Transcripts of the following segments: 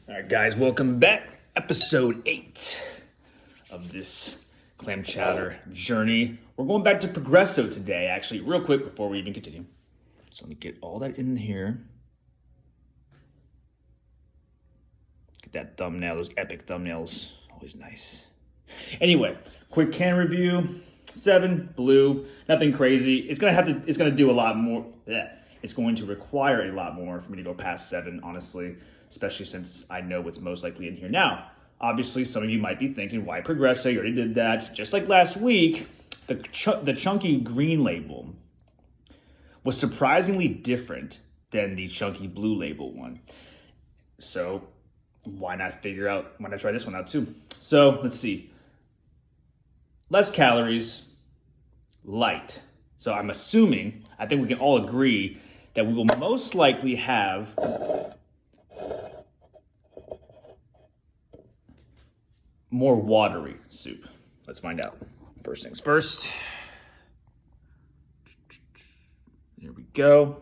All right, guys, welcome back. Episode 8 of this clam chowder journey. We're going back to Progresso today, actually, real quick before we even continue. So let me get all that in here. Get that thumbnail, those epic thumbnails, always nice. Anyway, quick can review. 7, blue, nothing crazy. It's gonna do a lot more. Yeah, it's going to require a lot more for me to go past 7, honestly. Especially since I know what's most likely in here. Now, obviously, some of you might be thinking, why Progresso? You already did that. Just like last week, the chunky green label was surprisingly different than the chunky blue label one. So why not try this one out too? So let's see. Less calories, light. So I'm assuming, I think we can all agree that we will most likely have more watery soup. Let's find out. First things first. Here we go.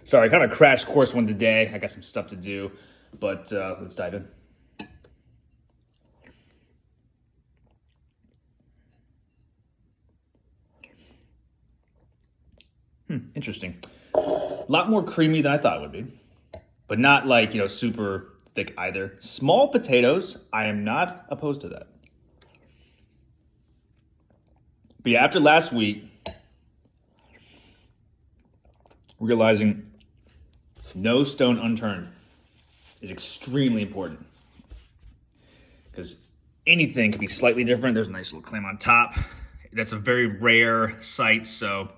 Sorry, I kind of crash course one today. I got some stuff to do, but let's dive in. Interesting. A lot more creamy than I thought it would be, but not like, super thick either. Small potatoes, I am not opposed to that. But yeah, after last week, realizing no stone unturned is extremely important. Because anything can be slightly different. There's a nice little clam on top. That's a very rare sight, so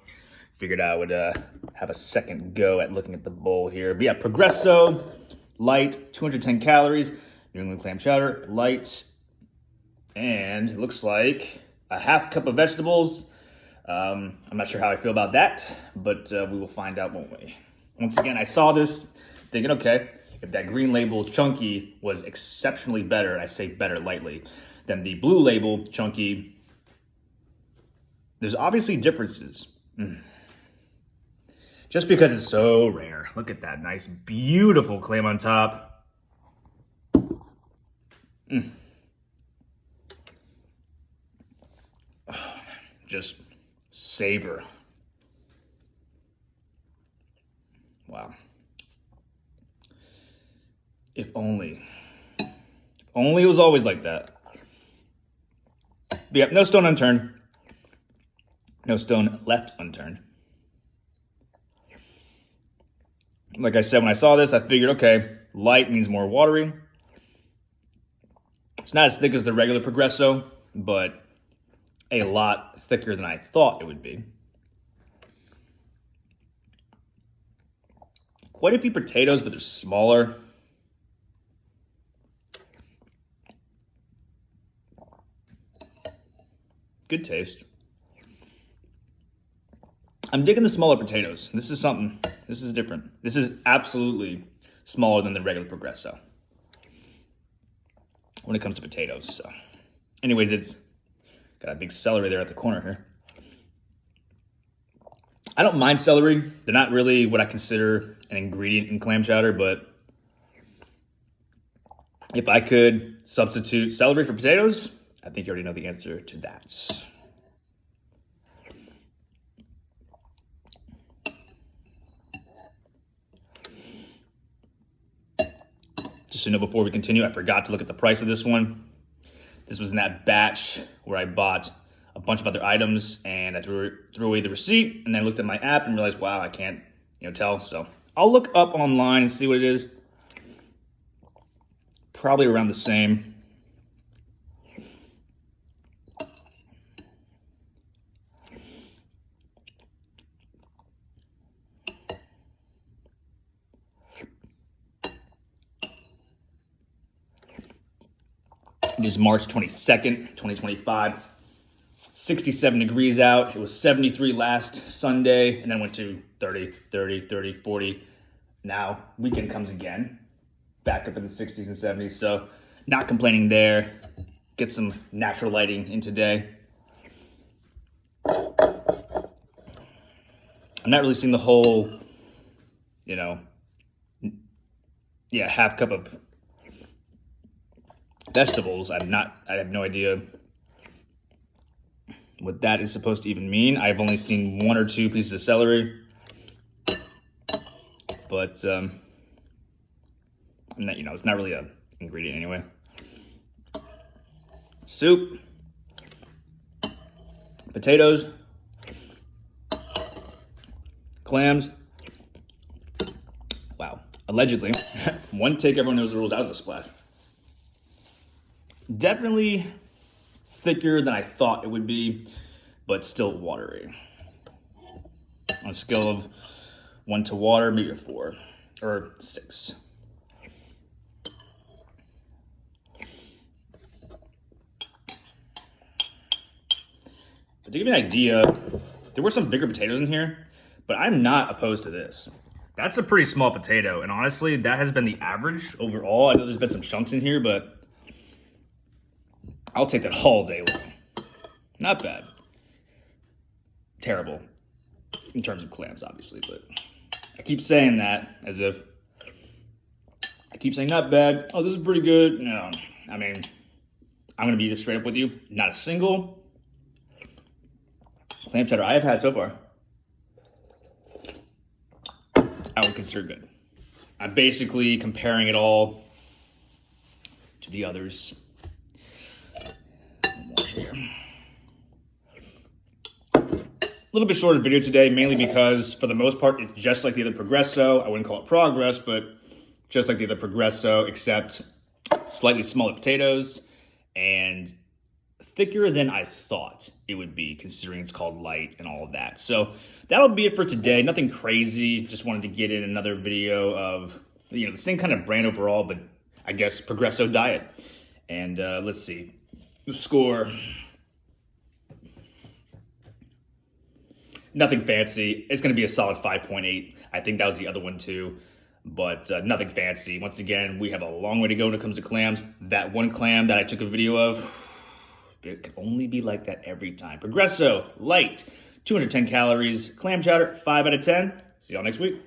figured I would have a second go at looking at the bowl here. But yeah, Progresso, light, 210 calories, New England clam chowder, light, and it looks like a half cup of vegetables. I'm not sure how I feel about that, but we will find out, won't we? Once again, I saw this thinking, okay, if that green label chunky was exceptionally better, and I say better lightly, than the blue label chunky, there's obviously differences. Just because it's so rare. Look at that nice, beautiful clam on top. Just savor. Wow. If only. If only it was always like that. But yeah, no stone unturned. No stone left unturned. Like I said, when I saw this, I figured, okay, light means more watery. It's not as thick as the regular Progresso, but a lot thicker than I thought it would be. Quite a few potatoes, but they're smaller. Good taste. I'm digging the smaller potatoes. This is something. This is different. This is absolutely smaller than the regular Progresso when it comes to potatoes. So, anyways, it's got a big celery there at the corner here. I don't mind celery. They're not really what I consider an ingredient in clam chowder, but if I could substitute celery for potatoes, I think you already know the answer to that. Just so you know, before we continue, I forgot to look at the price of this one. This was in that batch where I bought a bunch of other items, and I threw away the receipt, and then I looked at my app and realized, wow, I can't, tell. So I'll look up online and see what it is. Probably around the same. It is March 22nd, 2025. 67 degrees out. It was 73 last Sunday, and then went to 30, 30, 30, 40. Now, weekend comes again. Back up in the 60s and 70s, so not complaining there. Get some natural lighting in today. I'm not really seeing the whole, yeah, half cup of vegetables. I have no idea what that is supposed to even mean. I've only seen 1 or 2 pieces of celery, but not, it's not really an ingredient anyway. Soup, potatoes, clams. Wow, allegedly, one take, everyone knows the rules. That was a splash. Definitely thicker than I thought it would be, but still watery. On a scale of 1 to water, maybe a 4 or 6. But to give you an idea, there were some bigger potatoes in here, but I'm not opposed to this. That's a pretty small potato, and honestly, that has been the average overall. I know there's been some chunks in here, but I'll take that all day long. Not bad. Terrible in terms of clams, obviously, but I keep saying that as if I keep saying not bad. Oh, this is pretty good. No, I mean, I'm going to be just straight up with you. Not a single clam chowder I have had so far I would consider good. I'm basically comparing it all to the others. More here. A little bit shorter video today, mainly because for the most part, it's just like the other Progresso. I wouldn't call it Progress, but just like the other Progresso, except slightly smaller potatoes and thicker than I thought it would be, considering it's called light and all of that. So that'll be it for today. Nothing crazy. Just wanted to get in another video of, the same kind of brand overall, but I guess Progresso diet. And let's see. The score. Nothing fancy. It's going to be a solid 5.8. I think that was the other one too. But nothing fancy. Once again, we have a long way to go when it comes to clams. That one clam that I took a video of, it could only be like that every time. Progresso, light, 210 calories, clam chowder, 5 out of 10. See y'all next week.